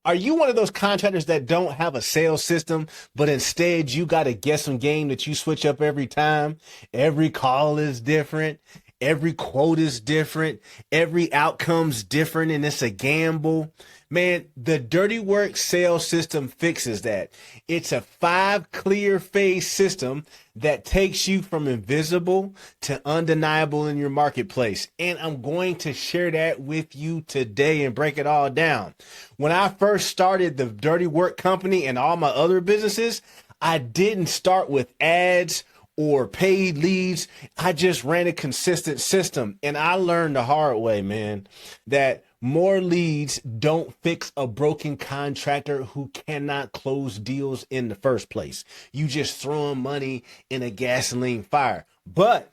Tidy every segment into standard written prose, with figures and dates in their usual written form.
Are you one of those contractors that don't have a sales system, but instead you got a guessing game that you switch up every time? Every call is different. Every quote is different. Every outcome's different, and it's a gamble. Man, the Dirty Work sales system fixes that. It's a 5 clear phase system that takes you from invisible to undeniable in your marketplace. And I'm going to share that with you today and break it all down. When I first started the Dirty Work company and all my other businesses, I didn't start with ads or paid leads. I just ran a consistent system. And I learned the hard way, man, that more leads don't fix a broken contractor who cannot close deals in the first place. You just throwing money in a gasoline fire. But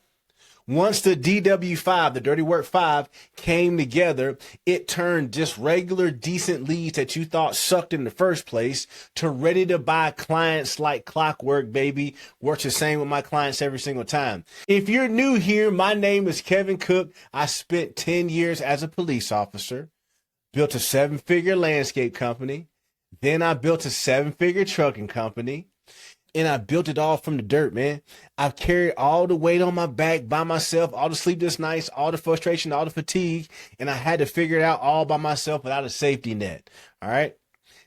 once the DW5, the Dirty Work 5, came together, it turned just regular decent leads that you thought sucked in the first place to ready to buy clients like clockwork, baby. Works the same with my clients every single time. If you're new here, my name is Kevin Cook. I spent 10 years as a police officer, built a 7-figure landscape company. Then I built a 7-figure trucking company. And I built it all from the dirt, man. I've carried all the weight on my back by myself, all the sleepless nights, all the frustration, all the fatigue. And I had to figure it out all by myself without a safety net. All right.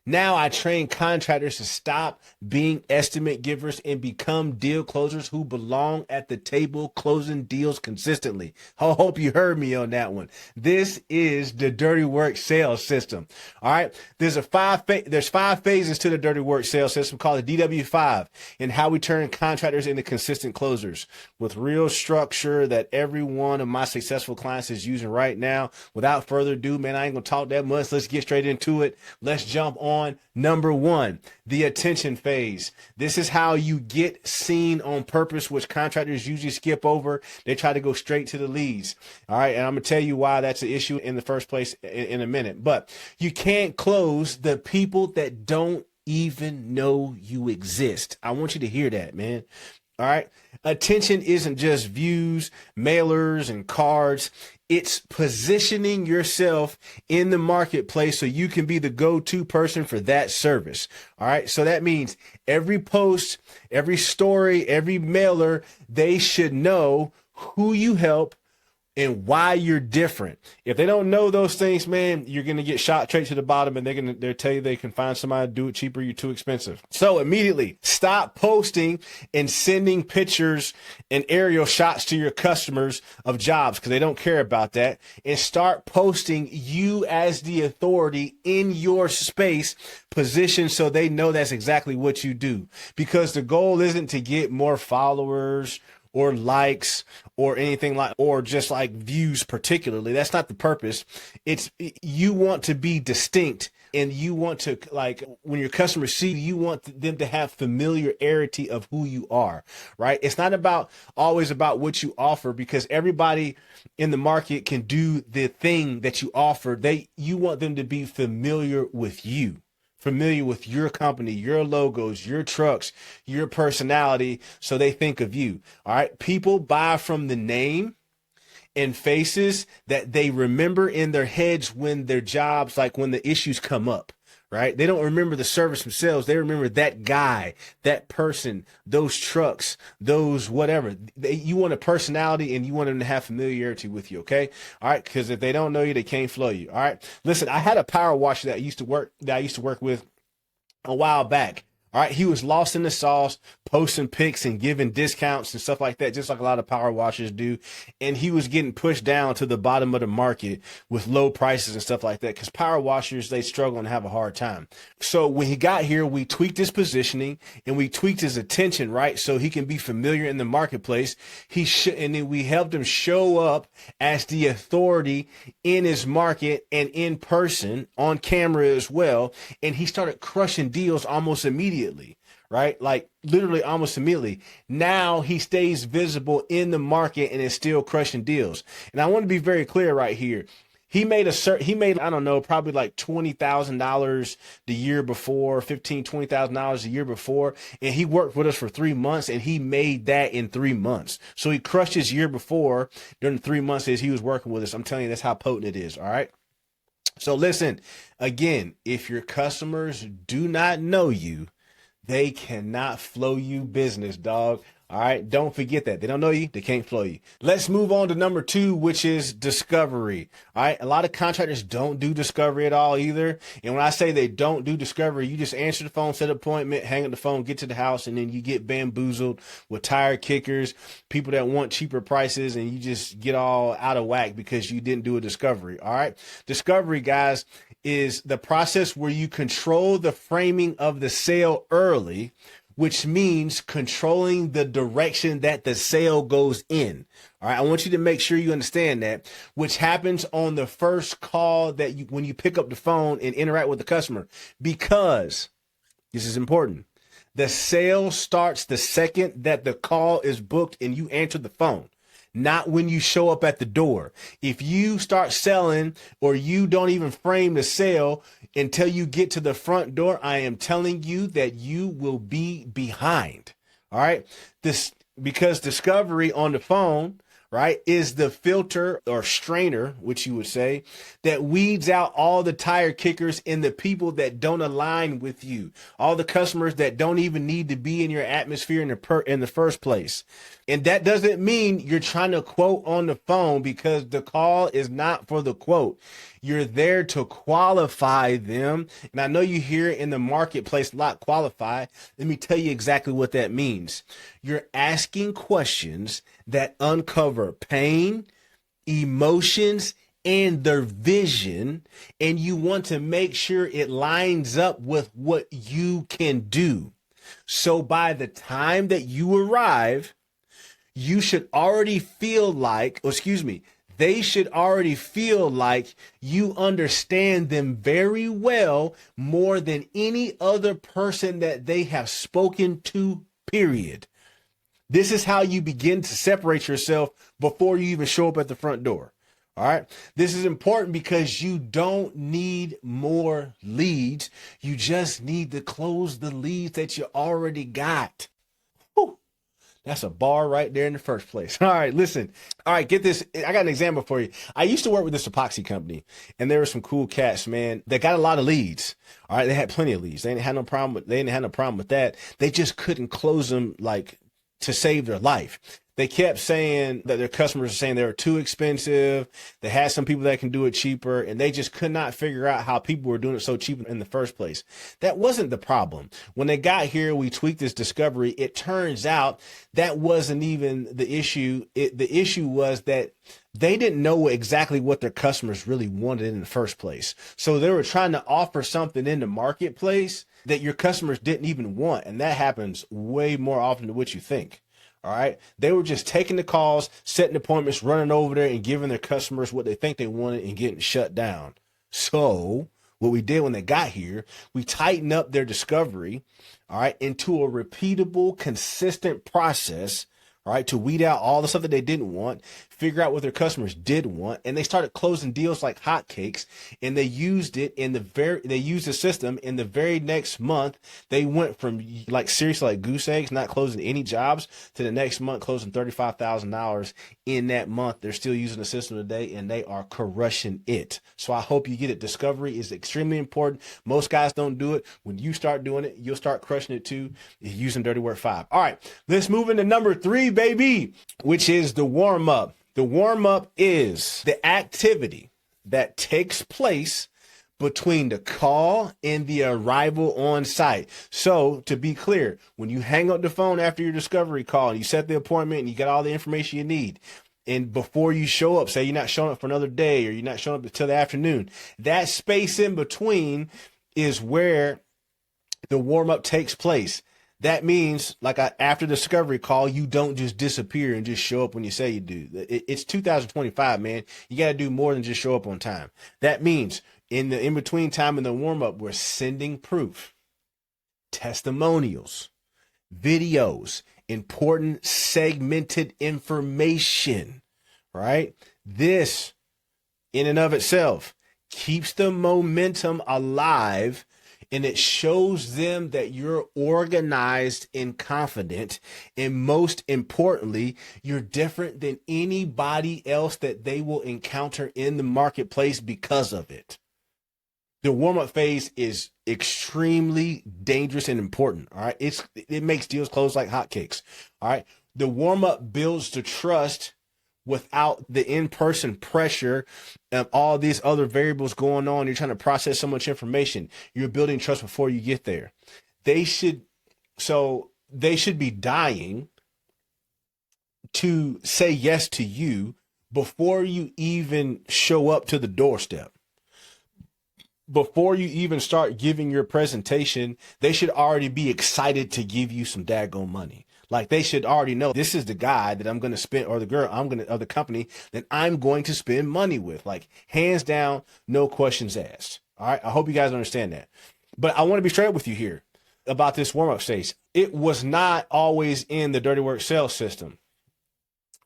Now I train contractors to stop being estimate givers and become deal closers who belong at the table closing deals consistently. I hope you heard me on that one. This is the Dirty Work sales system. All right. There's 5 phases to the Dirty Work sales system called the DW5 and how we turn contractors into consistent closers with real structure that every one of my successful clients is using right now. Without further ado, man, I ain't gonna talk that much. Let's get straight into it. Let's jump on number 1, the attention phase. This is how you get seen on purpose, which contractors usually skip over. They try to go straight to the leads. All right. And I'm going to tell you why that's an issue in the first place in a minute. But you can't close the people that don't even know you exist. I want you to hear that, man. All right. Attention isn't just views, mailers, and cards. It's positioning yourself in the marketplace so you can be the go-to person for that service. All right. So that means every post, every story, every mailer, they should know who you help and why you're different. If they don't know those things, man, you're going to get shot straight to the bottom, and they'll tell you they can find somebody to do it cheaper. You're too expensive. So immediately stop posting and sending pictures and aerial shots to your customers of jobs because they don't care about that, and start posting you as the authority in your space position so they know that's exactly what you do, because the goal isn't to get more followers or likes or anything like, or just like views particularly. That's not the purpose. It's you want to be distinct, and you want to, like, when your customers see you, you want them to have familiarity of who you are, right? It's not always about what you offer, because everybody in the market can do the thing that you offer. You want them to be familiar with you, familiar with your company, your logos, your trucks, your personality, so they think of you. All right. People buy from the name and faces that they remember in their heads when their jobs, like when the issues come up, right? They don't remember the service themselves. They remember that guy, that person, those trucks, those whatever. You want a personality, and you want them to have familiarity with you, okay? All right, because if they don't know you, they can't flow you. All right. Listen, I had a power washer that I used to work with a while back. All right. He was lost in the sauce, posting pics and giving discounts and stuff like that, just like a lot of power washers do. And he was getting pushed down to the bottom of the market with low prices and stuff like that, because power washers, they struggle and have a hard time. So when he got here, we tweaked his positioning and we tweaked his attention, right? So he can be familiar in the marketplace. And then we helped him show up as the authority in his market and in person on camera as well. And he started crushing deals almost immediately. Right? Like literally almost immediately. Now he stays visible in the market and is still crushing deals. And I want to be very clear right here. He made, I don't know, probably like $20,000 the year before, $20,000 a year before. And he worked with us for 3 months, and he made that in 3 months. So he crushed his year before during the 3 months as he was working with us. I'm telling you, that's how potent it is. All right. So listen, again, if your customers do not know you, they cannot flow you business, dog. All right. Don't forget that. They don't know you. They can't flow you. Let's move on to number two, which is discovery. All right. A lot of contractors don't do discovery at all either. And when I say they don't do discovery, you just answer the phone, set an appointment, hang up the phone, get to the house, and then you get bamboozled with tire kickers, people that want cheaper prices, and you just get all out of whack because you didn't do a discovery. All right. Discovery, guys, is the process where you control the framing of the sale early, which means controlling the direction that the sale goes in. All right. I want you to make sure you understand that, which happens on the first call that you, when you pick up the phone and interact with the customer, because this is important. The sale starts the second that the call is booked and you answer the phone, not when you show up at the door. If you start selling or you don't even frame the sale until you get to the front door, I am telling you that you will be behind. All right. This, because discovery on the phone, right, is the filter or strainer, which you would say, that weeds out all the tire kickers and the people that don't align with you, all the customers that don't even need to be in your atmosphere in the first place. And that doesn't mean you're trying to quote on the phone, because the call is not for the quote. You're there to qualify them. And I know you hear in the marketplace a lot, qualify. Let me tell you exactly what that means. You're asking questions that uncover pain, emotions, and their vision, and you want to make sure it lines up with what you can do. So by the time that you arrive, you should already feel like, they should already feel like you understand them very well, more than any other person that they have spoken to, period. This is how you begin to separate yourself before you even show up at the front door. All right. This is important because you don't need more leads. You just need to close the leads that you already got. Whew. That's a bar right there in the first place. All right, listen. All right, get this. I got an example for you. I used to work with this epoxy company, and there were some cool cats, man. They got a lot of leads. All right, they had plenty of leads. They didn't have no problem with that. They just couldn't close them like to save their life. They kept saying that their customers were saying they were too expensive. They had some people that can do it cheaper, and they just could not figure out how people were doing it so cheap in the first place. That wasn't the problem. When they got here, we tweaked this discovery. It turns out that wasn't even the issue. The issue was that they didn't know exactly what their customers really wanted in the first place. So they were trying to offer something in the marketplace that your customers didn't even want. And that happens way more often than what you think. All right. They were just taking the calls, setting appointments, running over there and giving their customers what they think they wanted and getting shut down. So what we did when they got here, we tightened up their discovery, all right, into a repeatable, consistent process, all right, to weed out all the stuff that they didn't want, figure out what their customers did want, and they started closing deals like hotcakes. And they used the system in the very next month. They went from like seriously like goose eggs, not closing any jobs, to the next month closing $35,000 in that month. They're still using the system today, and they are crushing it. So I hope you get it. Discovery is extremely important. Most guys don't do it. When you start doing it, you'll start crushing it too, using Dirty Work 5. All right, let's move into number 3, baby, which is the warm up. The warm up is the activity that takes place between the call and the arrival on site. So to be clear, when you hang up the phone after your discovery call and you set the appointment and you get all the information you need, and before you show up, say you're not showing up for another day or you're not showing up until the afternoon, that space in between is where the warm up takes place. That means, like, after the discovery call, you don't just disappear and just show up when you say you do. It's 2025, man. You got to do more than just show up on time. That means in the in-between time in the warm-up, we're sending proof, testimonials, videos, important segmented information, right? This, in and of itself, keeps the momentum alive, and it shows them that you're organized and confident. And most importantly, you're different than anybody else that they will encounter in the marketplace because of it. The warm-up phase is extremely dangerous and important. All right. It makes deals close like hotcakes. All right. The warm-up builds the trust without the in-person pressure of all these other variables going on. You're trying to process so much information. You're building trust before you get there. They should be dying to say yes to you before you even show up to the doorstep. Before you even start giving your presentation, they should already be excited to give you some daggone money. Like they should already know this is the guy that I'm going to spend, or the girl or the company that I'm going to spend money with. Like hands down, no questions asked. All right. I hope you guys understand that. But I want to be straight with you here about this warm-up stage. It was not always in the Dirty Work sales system.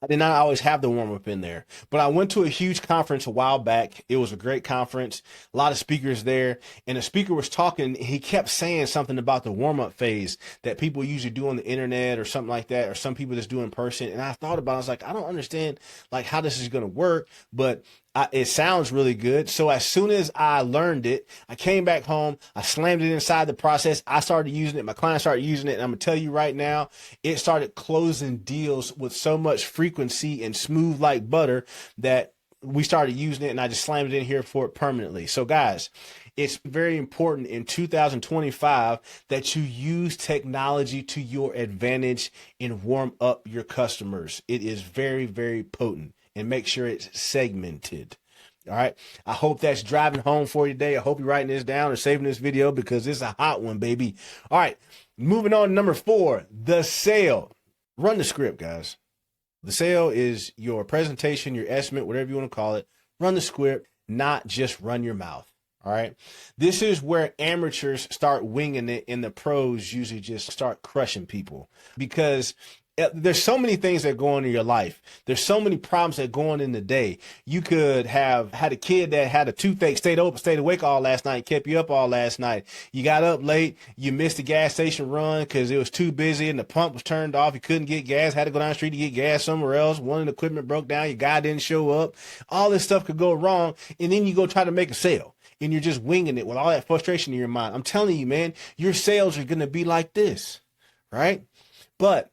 I did not always have the warm-up in there, but I went to a huge conference a while back. It was a great conference, a lot of speakers there, and the speaker was talking. He kept saying something about the warm-up phase that people usually do on the internet or something like that, or some people just do in person. And I thought about it. I was like, I don't understand like how this is going to work, but it sounds really good. So as soon as I learned it, I came back home, I slammed it inside the process. I started using it. My clients started using it. And I'm going to tell you right now, it started closing deals with so much frequency and smooth like butter that we started using it, and I just slammed it in here for it permanently. So guys, it's very important in 2025 that you use technology to your advantage and warm up your customers. It is very, very potent. And make sure it's segmented. All right. I hope that's driving home for you today. I hope you're writing this down or saving this video because it's a hot one, baby. All right. Moving on to number 4, the sale. Run the script, guys. The sale is your presentation, your estimate, whatever you want to call it. Run the script, not just run your mouth. All right. This is where amateurs start winging it and the pros usually just start crushing people because there's so many things that go on in your life. There's so many problems that go on in the day. You could have had a kid that had a toothache, stayed awake all last night, kept you up all last night. You got up late. You missed the gas station run because it was too busy and the pump was turned off. You couldn't get gas, had to go down the street to get gas somewhere else. One of the equipment broke down. Your guy didn't show up. All this stuff could go wrong. And then you go try to make a sale and you're just winging it with all that frustration in your mind. I'm telling you, man, your sales are going to be like this, right? But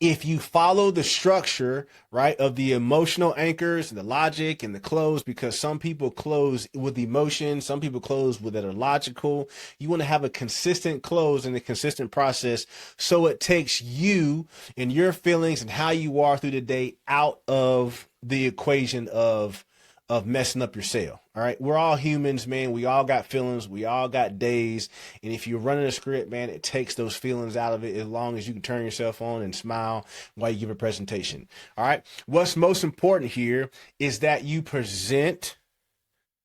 if you follow the structure, right, of the emotional anchors and the logic and the close, because some people close with emotion, some people close with that are logical. You want to have a consistent close and a consistent process so it takes you and your feelings and how you are through the day out of the equation of messing up your sale. All right. We're all humans, man. We all got feelings. We all got days. And if you're running a script, man, it takes those feelings out of it as long as you can turn yourself on and smile while you give a presentation. All right. What's most important here is that you present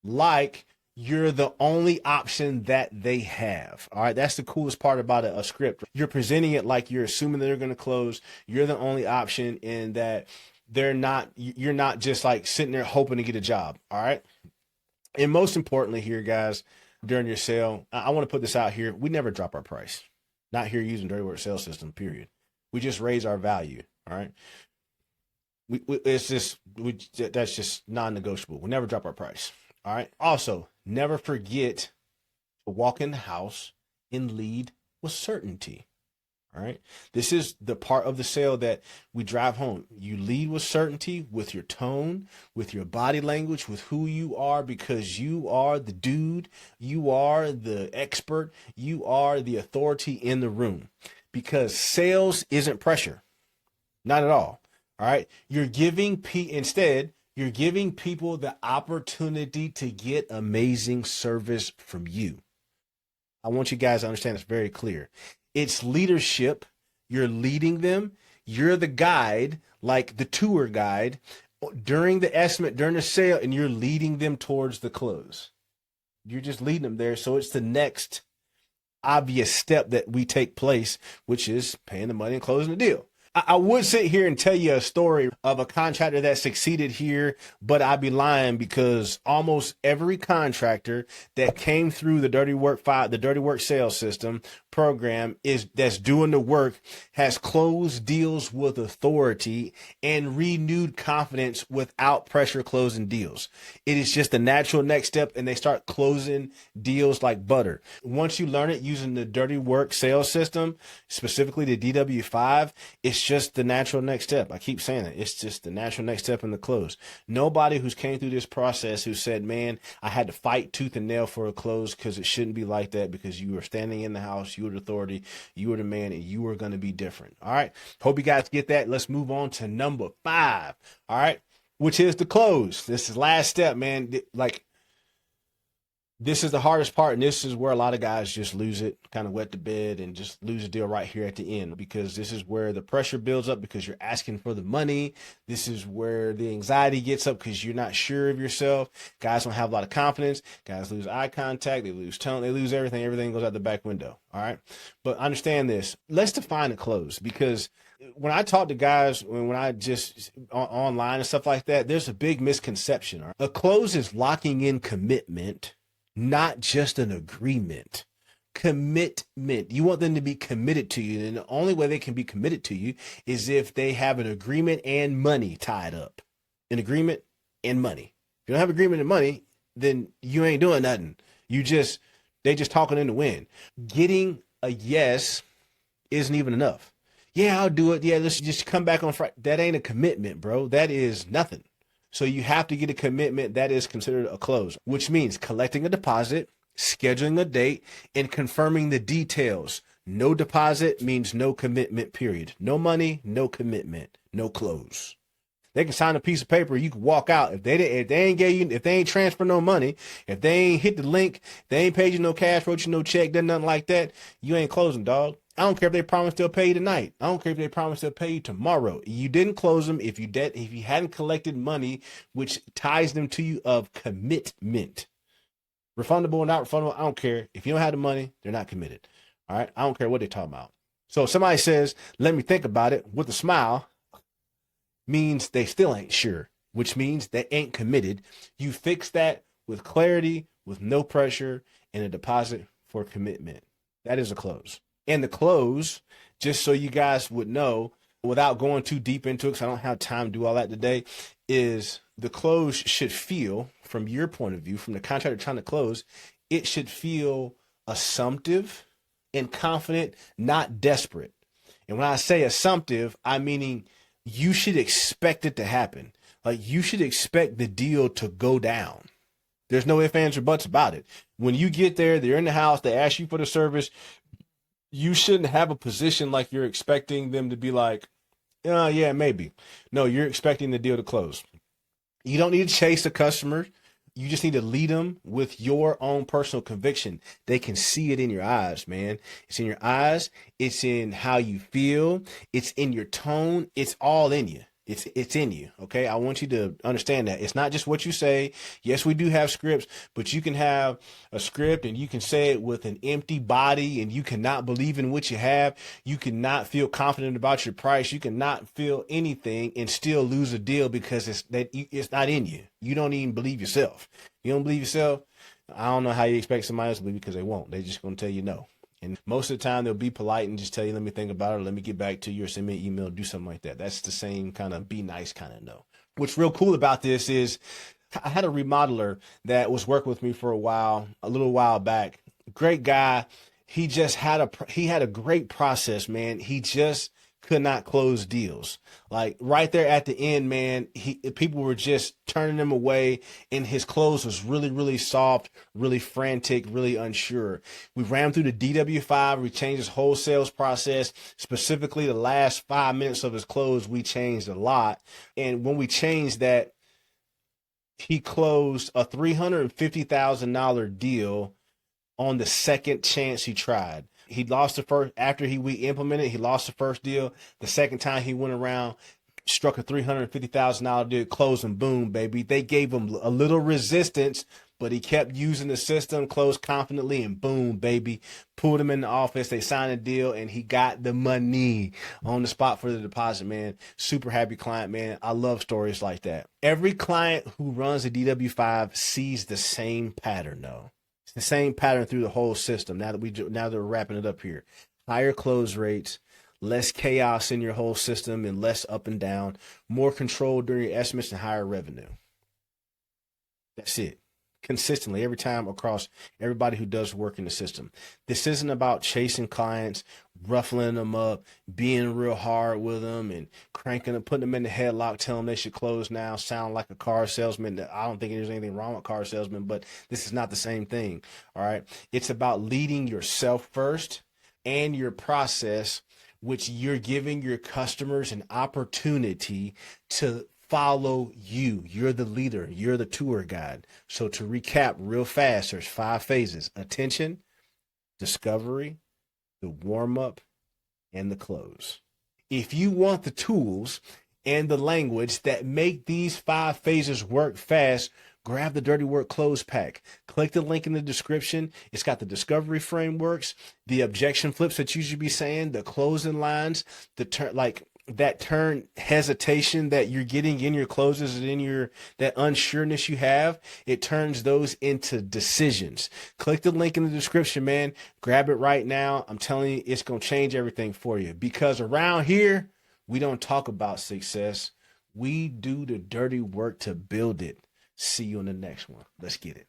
like you're the only option that they have. All right. That's the coolest part about a script. You're presenting it like you're assuming that they're going to close. You're the only option, and that you're not just like sitting there hoping to get a job. All right. And most importantly here, guys, during your sale, I want to put this out here. We never drop our price. Not here using Dirty Work sales system, period. We just raise our value. All right. That's just non-negotiable. We never drop our price. All right. Also, never forget to walk in the house and lead with certainty. All right. This is the part of the sale that we drive home. You lead with certainty, with your tone, with your body language, with who you are, because you are the dude. You are the expert. You are the authority in the room, because sales isn't pressure. Not at all. All right. You're giving you're giving people the opportunity to get amazing service from you. I want you guys to understand this very clear. It's leadership. You're leading them. You're the guide, like the tour guide, during the estimate, during the sale, and you're leading them towards the close. You're just leading them there. So it's the next obvious step that we take place, which is paying the money and closing the deal. I would sit here and tell you a story of a contractor that succeeded here, but I'd be lying because almost every contractor that came through the Dirty Work sales system program that's doing the work has closed deals with authority and renewed confidence without pressure closing deals. It is just the natural next step, and they start closing deals like butter. Once you learn it using the Dirty Work sales system, specifically the DW5, it's just the natural next step. I keep saying it. It's just the natural next step in the close. Nobody who's came through this process who said, man, I had to fight tooth and nail for a close because it shouldn't be like that, because you were standing in the house, you were the authority, you were the man, and you were going to be different. All right. Hope you guys get that. Let's move on to number 5. All right. Which is the close. This is last step, man. Like, this is the hardest part, and this is where a lot of guys just lose it, kind of wet the bed, and just lose a deal right here at the end, because this is where the pressure builds up because you're asking for the money. This is where the anxiety gets up because you're not sure of yourself. Guys don't have a lot of confidence. Guys lose eye contact. They lose tone. They lose everything. Everything goes out the back window. All right. But understand this. Let's define a close, because when I talk to guys, when I just online and stuff like that, there's a big misconception. Right? A close is locking in commitment, not just an agreement. Commitment. You want them to be committed to you. And the only way they can be committed to you is if they have an agreement and money tied up. An agreement and money. If you don't have agreement and money, then you ain't doing nothing. They just talking in the wind. Getting a yes isn't even enough. Yeah, I'll do it. Yeah, let's just come back on Friday. That ain't a commitment, bro. That is nothing. So you have to get a commitment that is considered a close, which means collecting a deposit, scheduling a date, and confirming the details. No deposit means no commitment, period. No money, no commitment, no close. They can sign a piece of paper. You can walk out. If they ain't transfer no money, if they ain't hit the link, they ain't paid you no cash, wrote you no check, done nothing like that, you ain't closing, dog. I don't care if they promise they'll pay you tonight. I don't care if they promise they'll pay you tomorrow. You didn't close them if you hadn't collected money, which ties them to you of commitment. Refundable or not refundable, I don't care. If you don't have the money, they're not committed. All right? I don't care what they're talking about. So if somebody says, let me think about it with a smile, means they still ain't sure, which means they ain't committed. You fix that with clarity, with no pressure, and a deposit for commitment. That is a close. And the close, just so you guys would know, without going too deep into it, because I don't have time to do all that today, is the close should feel, from your point of view, from the contractor trying to close, it should feel assumptive and confident, not desperate. And when I say assumptive, I'm meaning you should expect it to happen. Like, you should expect the deal to go down. There's no ifs, ands, or buts about it. When you get there, they're in the house, they ask you for the service. You shouldn't have a position like you're expecting them to be like, yeah, maybe. No, you're expecting the deal to close. You don't need to chase the customer. You just need to lead them with your own personal conviction. They can see it in your eyes, man. It's in your eyes. It's in how you feel. It's in your tone. It's all in you. It's in you. Okay. I want you to understand that it's not just what you say. Yes, we do have scripts, but you can have a script and you can say it with an empty body, and you cannot believe in what you have. You cannot feel confident about your price. You cannot feel anything and still lose a deal because it's not in you. You don't even believe yourself. You don't believe yourself. I don't know how you expect somebody else to believe, because they won't. They're just going to tell you no. And most of the time they'll be polite and just tell you, let me think about it, or let me get back to you, or send me an email, do something like that. That's the same kind of be nice kind of no. What's real cool about this is I had a remodeler that was working with me for a little while back. Great guy. He just had a great process, man. He just could not close deals. Like, right there at the end, man, people were just turning him away, and his close was really, really soft, really frantic, really unsure. We ran through the DW5. We changed his whole sales process. Specifically, the last 5 minutes of his close, we changed a lot. And when we changed that, he closed a $350,000 deal on the second chance he tried. He lost the first, after we implemented, he lost the first deal. The second time he went around, struck a $350,000 deal, closed, and boom, baby. They gave him a little resistance, but he kept using the system, closed confidently, and boom, baby, pulled him in the office. They signed a deal, and he got the money on the spot for the deposit, man. Super happy client, man. I love stories like that. Every client who runs a DW5 sees the same pattern, though. It's the same pattern through the whole system. Now that we're wrapping it up here, higher close rates, less chaos in your whole system, and less up and down, more control during your estimates, and higher revenue. That's it. Consistently, every time, across everybody who does work in the system. This isn't about chasing clients, ruffling them up, being real hard with them, and cranking them, putting them in the headlock, telling them they should close now, sound like a car salesman. I don't think there's anything wrong with car salesmen, but this is not the same thing. All right. It's about leading yourself first and your process, which you're giving your customers an opportunity to follow you. You're the leader. You're the tour guide. So to recap real fast, there's 5 phases: attention, discovery, the warm up, and the close. If you want the tools and the language that make these 5 phases work fast, grab the Dirty Work Close Pack. Click the link in the description. It's got the discovery frameworks, the objection flips that you should be saying, the closing lines, the turn, like that turn hesitation that you're getting in your closes and in your, that unsureness you have, it turns those into decisions. Click the link in the description, man. Grab it right now. I'm telling you, it's going to change everything for you, because around here, we don't talk about success. We do the dirty work to build it. See you in the next one. Let's get it.